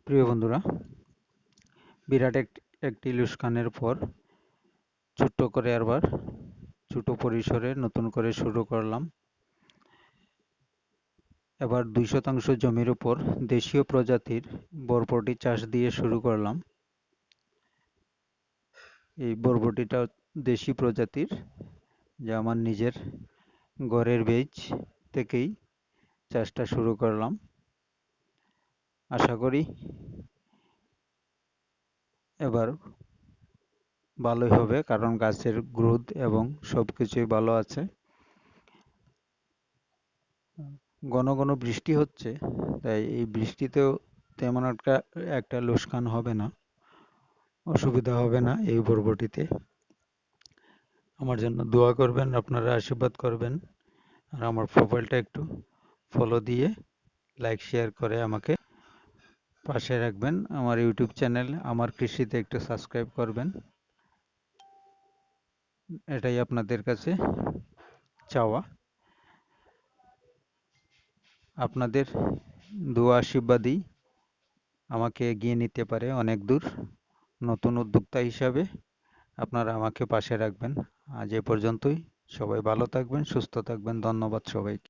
প্রিয় বন্ধুরা, বিরাট একটি লুসকানের পর ছোট্ট করে আবার ছোট পরিসরে নতুন করে শুরু করলাম। এবার 2 শতাংশ জমির উপর দেশীয় প্রজাতির বরবটি চাষ দিয়ে শুরু করলাম। এই বরবটিটা দেশি প্রজাতির, যা আমার নিজের ঘরের বীজ থেকেই চাষটা শুরু করলাম। আশা করি এবার ভালোই হবে, কারণ গাছের গ্রোথ এবং সবকিছুই ভালো আছে। ঘন ঘন বৃষ্টি হচ্ছে, তাই এই বৃষ্টিতেও তেমন একটা লোকসান হবে না, অসুবিধা হবে না এই বরবটিতে। আমার জন্য দোয়া করবেন, আপনারা আশীর্বাদ করবেন, আর আমার প্রোফাইলটা একটু ফলো দিয়ে লাইক শেয়ার করে আমাকে পাশে রাখবেন। আমার ইউটিউব চ্যানেল আমার কৃষিতে একটু সাবস্ক্রাইব করবেন, এটাই আপনাদের কাছে চাওয়া। আপনাদের দোয়া আশীর্বাদই আমাকে এগিয়ে নিতে পারে অনেক দূর। নতুন উদ্যোক্তা হিসাবে আপনারা আমাকে পাশে রাখবেন। আজ এ পর্যন্তই। সবাই ভালো থাকবেন, সুস্থ থাকবেন। ধন্যবাদ সবাইকে।